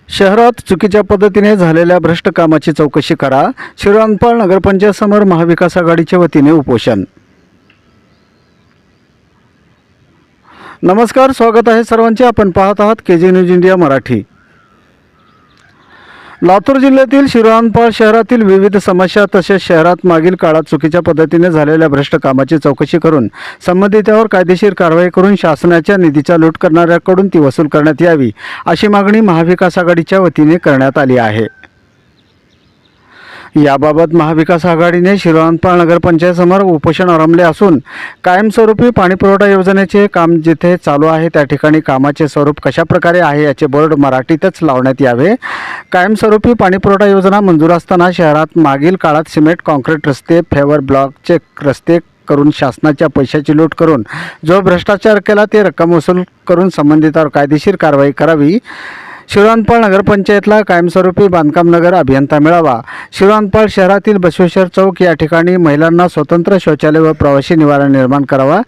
शहरात चुकीच्या पद्धतीने झालेल्या भ्रष्ट कामाची चौकशी करा. शिराळपाल नगरपंचायत समोर महाविकास आघाडीच्या वतीने उपोषण. नमस्कार, स्वागत आहे सर्वांचे. आपण पाहत आहात KG news India Marathi. Latur जिल्ह्यातील शिराळपाल शहरातील विविध समस्या तसेच शहरात मागील काळात चुकीच्या पद्धतीने झालेल्या भ्रष्ट कामाची चौकशी करून संबंधितांवर कायदेशीर कारवाई करून शासनाच्या निधीचा लूट करणाऱ्याकडून ती वसूल करण्यात यावी अशी मागणी महाविकास आघाडीच्या वतीने करण्यात आली आहे. याबाबत महाविकास आघाडीने शिराळपाल नगरपंचायतसमोर उपोषण आरंभले असून कायमस्वरूपी पाणीपुरवठा योजनेचे काम जिथे चालू आहे त्या ठिकाणी कामाचे स्वरूप कशा प्रकारे आहे याचे बोर्ड मराठीतच लावण्यात यावे. कायमस्वरूपी पाणीपुरवठा योजना मंजूर असताना शहरात मागील काळात सिमेंट कॉन्क्रीट रस्ते, फेवर ब्लॉकचे रस्ते करून शासनाच्या पैशाची लूट करून जो भ्रष्टाचार केला ते रक्कम वसूल करून संबंधितांवर कायदेशीर कारवाई करावी. शिराळपाल नगरपंचायतला कायमस्वरूपी बांधकाम नगर अभियंता मिळावा. शिराळपाल शहरातील बसवेश्वर चौक या ठिकाणी महिलांना स्वतंत्र शौचालय व प्रवासी निवारण निर्माण करावा.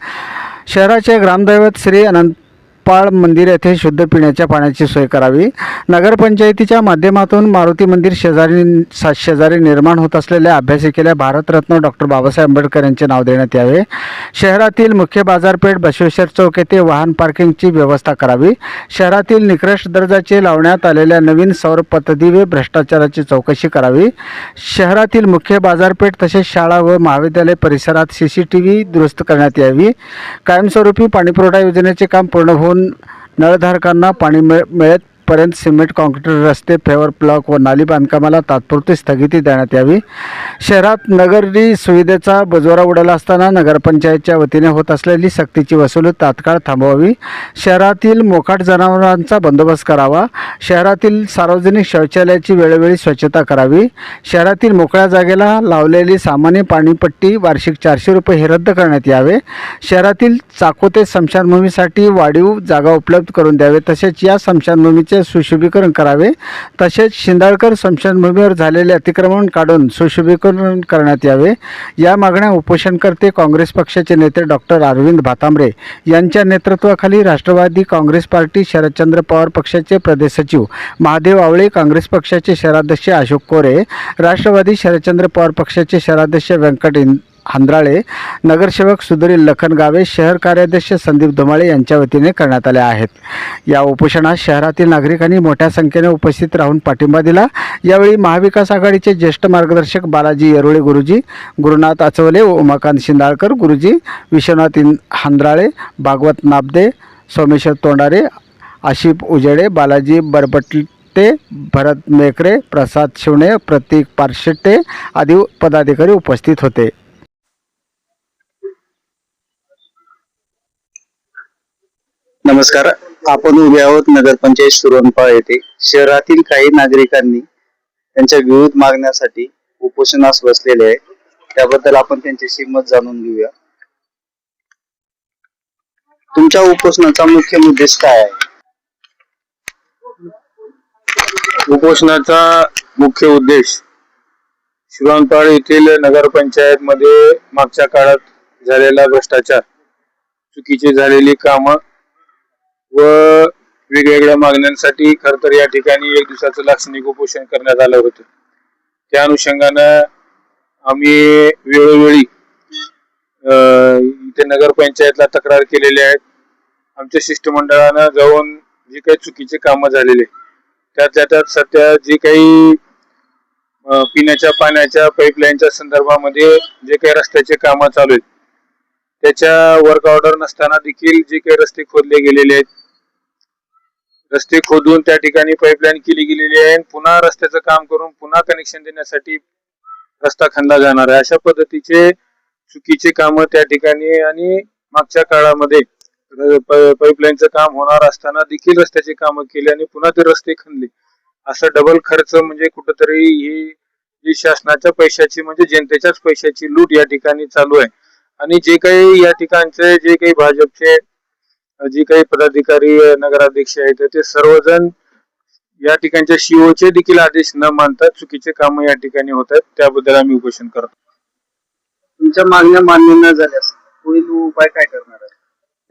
शहराचे ग्रामदैवत श्री अनंतपाळ मंदिर येथे शुद्ध पिण्याच्या पाण्याची सोय करावी. नगरपंचायतीच्या माध्यमातून मारुती मंदिर शेजारी निर्माण होत असलेल्या अभ्यासिकेला भारतरत्न डॉक्टर बाबासाहेब आंबेडकर यांचे नाव देण्यात यावे. शहरातील मुख्य बाजारपेठ बसवेश्वर चौक येथे वाहन पार्किंगची व्यवस्था करावी. शहरातील निकृष्ट दर्जाचे लावण्यात आलेल्या नवीन सौर पथदिवे भ्रष्टाचाराची चौकशी करावी. शहरातील मुख्य बाजारपेठ तसेच शाळा व महाविद्यालय परिसरात CCTV दुरुस्त करण्यात यावी. कायमस्वरूपी पाणीपुरवठा योजनेचे काम पूर्ण होऊन नळधारकांना पाणी मिळेपर्यंत सिमेंट कॉन्क्रीट रस्ते, फेवर ब्लॉक व नाली बांधकामाला तात्पुरती स्थगिती देण्यात यावी. शहरात नगरी सुविधेचा बजवारा उडाला असताना नगरपंचायतच्या वतीने होत असलेली सक्तीची वसुली तात्काळ थांबवावी. शहरातील मोकाट जनावरांचा बंदोबस्त करावा. शहरातील सार्वजनिक शौचालयाची वेळोवेळी स्वच्छता करावी. शहरातील मोकळ्या जागेला लावलेली सामान्य पाणीपट्टी वार्षिक 400 रुपये हे रद्द करण्यात यावे. शहरातील चाकोते स्मशानभूमीसाठी वाढीव जागा उपलब्ध करून द्यावे. तसेच या स्मशानभूमीचे सुशोभीकरण करावे. तसेच शिंदाळकर स्मशानभूमीवर झालेले अतिक्रमण काढून सुशोभीकरण करण्यात यावे. या मागण्या उपोषणकर्ते काँग्रेस पक्षाचे नेते डॉक्टर अरविंद भातांब्रे यांच्या नेतृत्वाखाली राष्ट्रवादी काँग्रेस पार्टी, शरदचंद्र पवार पक्षाचे प्रदेश सचिव महादेव आवळे, काँग्रेस पक्षाचे शहराध्यक्ष अशोक कोरे, राष्ट्रवादी शरदचंद्र पवार पक्षाचे शहराध्यक्ष व्यंकट हांद्राळे, नगरसेवक सुधीर लखनगावे, शहर कार्याध्यक्ष संदीप धुमाळे यांच्या वतीने करण्यात आले आहेत. या उपोषणात शहरातील नागरिकांनी मोठ्या संख्येने उपस्थित राहून पाठिंबा दिला. यावेळी महाविकास आघाडीचे ज्येष्ठ मार्गदर्शक बालाजी येरोळे गुरुजी, गुरुनाथ आचवले, उमाकांत शिंदाळकर गुरुजी, विश्वनाथ हांद्राळे, भागवत नाबदे, सोमेश्वर तोंडारे, आशिफ उजेडे, बालाजी बरबट्टे, भरत मेकरे, प्रसाद शिवणे, प्रतीक पारशेट्टे आदी पदाधिकारी उपस्थित होते. नमस्कार. आपण उभे आहोत नगरपंचायत शिराळपाल येथे. शहरातील काही नागरिकांनी त्यांच्या विविध मागण्यासाठी उपोषणास बसलेले आहे. त्याबद्दल आपण त्यांच्याशी मत जाणून घेऊया. तुमच्या उपोषणाचा मुख्य उद्देश काय आहे? उपोषणाचा मुख्य उद्देश शिराळपाल येथील नगरपंचायत मध्ये मागच्या काळात झालेला भ्रष्टाचार, चुकीची झालेली कामं व वेगवेगळ्या मागण्यांसाठी खर तर या ठिकाणी एक दिवसाचं लाक्षणिक उपोषण करण्यात आलं होतं. त्या अनुषंगानं आम्ही वेळोवेळी इथे नगरपंचायतला तक्रार केलेली आहेत. आमच्या शिष्टमंडळानं जाऊन जी काही चुकीचे कामं झालेले त्यात सध्या जी काही पिण्याच्या पाण्याच्या पाईपलाईनच्या संदर्भामध्ये जे काही रस्त्याचे कामं चालू आहेत त्याच्या वर्क ऑर्डर नसताना देखील जे काही रस्ते खोदले गेलेले आहेत, रस्ते खोदून त्या ठिकाणी पाईपलाईन केली गेलेली आहे, पुन्हा रस्त्याचं काम करून पुन्हा कनेक्शन देण्यासाठी रस्ता खणला जाणार आहे. अशा पद्धतीचे चुकीचे कामं त्या ठिकाणी आणि मागच्या काळामध्ये पाईपलाईनचं काम होणार असताना देखील रस्त्याचे कामं केले आणि पुन्हा ते रस्ते खणले. असं डबल खर्च म्हणजे कुठंतरी ही जी शासनाच्या पैशाची म्हणजे जनतेच्याच पैशाची लूट या ठिकाणी चालू आहे. आणि जे काही या ठिकाणचे जे काही भाजपचे जे काही पदाधिकारी नगराध्यक्ष आहेत ते सर्वजण या ठिकाणच्या COचे देखील आदेश न मानता चुकीचे काम या ठिकाणी होत आहेत. त्याबद्दल आम्ही उपोषण करतो. तुमच्या मागण्या मान्य न झाल्यास पुढील उपाय काय करणार आहे?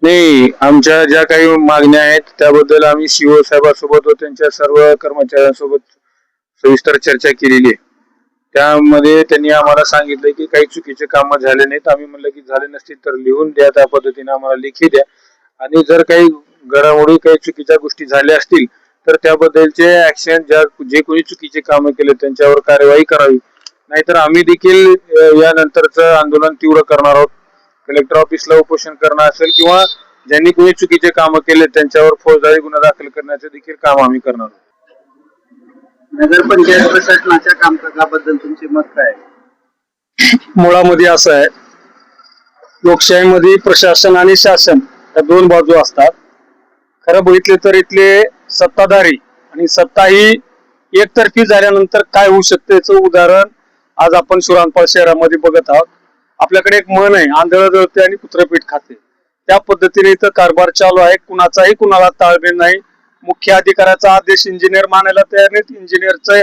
नाही, आमच्या ज्या काही मागण्या आहेत त्याबद्दल आम्ही सीओ साहेबांसोबत व त्यांच्या सर्व कर्मचाऱ्यांसोबत सविस्तर चर्चा केलेली आहे. त्यामध्ये त्यांनी आम्हाला सांगितलं की काही चुकीचे कामं झाले नाहीत. आम्ही म्हणलं की झाले नसतील तर लिहून द्या, त्या पद्धतीने आम्हाला लेखी द्या, आणि जर काही घडामोडी काही चुकीच्या गोष्टी झाल्या असतील तर त्याबद्दलचे ऍक्शन जे कोणी चुकीचे कामं केले त्यांच्यावर कार्यवाही करावी. नाहीतर आम्ही देखील यानंतरचं आंदोलन तीव्र करणार आहोत. कलेक्टर ऑफिसला उपोषण करणं असेल किंवा ज्यांनी कोणी चुकीचे कामं केले त्यांच्यावर फौजदारी गुन्हा दाखल करण्याचे देखील काम आम्ही करणार आहोत. नगरपंचायत प्रशासनाच्या कामकाजाबद्दल तुमचे मत काय आहे? मुळामध्ये असं आहे, लोकशाहीमध्ये प्रशासन आणि शासन या दोन बाजू असतात. खरं बघितले तर इथले सत्ताधारी आणि सत्ता ही एकतर्फी झाल्यानंतर काय होऊ शकतं याचं उदाहरण आज आपण शिराळपाल शहरामध्ये बघत आहोत. आपल्याकडे एक म्हण आहे, आंधळ जळते आणि कुत्रपीठ खाते. त्या पद्धतीने इथं कारभार चालू आहे. कुणाचाही कुणाला ताळमेळ नाही. मुख्य अधिकाऱ्याचा आदेश इंजिनियर मानायला तयार नाहीत, इंजिनियरच्या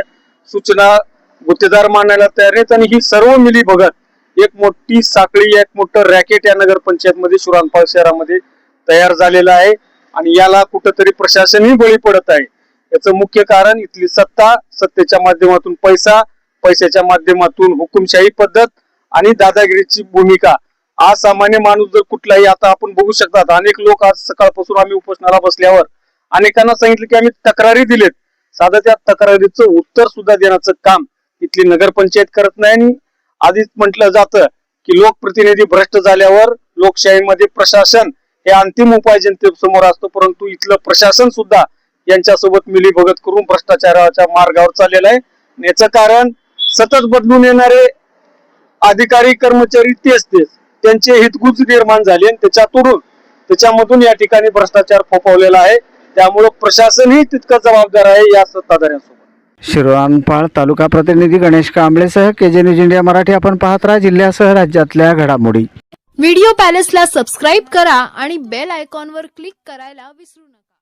सूचना गुत्तेदार मानायला तयार नाहीत, आणि ही सर्व मिली बघत एक मोठी साखळी, एक मोठं रॅकेट या नगरपंचायत मध्ये शिराळपाल शहरामध्ये तयार झालेलं आहे. आणि याला कुठंतरी प्रशासनही बळी पडत आहे. याचं मुख्य कारण इथली सत्ता, सत्तेच्या माध्यमातून पैसा, पैशाच्या माध्यमातून हुकुमशाही पद्धत आणि दादागिरीची भूमिका. असामान्य माणूस जर कुठलाही, आता आपण बघू शकतात अनेक लोक आज सकाळपासून आम्ही उपोषणाला बसल्यावर अनेकांना सांगितलं की आम्ही तक्रारी दिलेत, साधं त्या तक्रारीचं उत्तर सुद्धा देण्याचं काम इथली नगरपंचायत करत नाही. आणि आधीच म्हटलं जातं की लोकप्रतिनिधी भ्रष्ट झाल्यावर लोकशाहीमध्ये प्रशासन हे अंतिम उपाय जनतेसमोर असतो, परंतु इथलं प्रशासन सुद्धा यांच्यासोबत मिलीभगत करून भ्रष्टाचाराच्या मार्गावर चाललेलं आहे. याचं कारण सतत बदलून येणारे अधिकारी कर्मचारी तेच त्यांचे हितगुज निर्माण झाले, आणि त्याच्यामधून या ठिकाणी भ्रष्टाचार फोफवलेला आहे. त्यामुळे प्रशासनही तितकं जबाबदार आहे या सत्ताधाऱ्यांसोबत. शिरोळपाल तालुका प्रतिनिधी गणेश कांबळेसह केजे न्यूज इंडिया मराठी. आपण पाहत राहा जिल्ह्यासह राज्यातल्या घडामोडी. व्हिडिओ पॅलेसला सबस्क्राईब करा आणि बेल आयकॉनवर क्लिक करायला विसरू नका.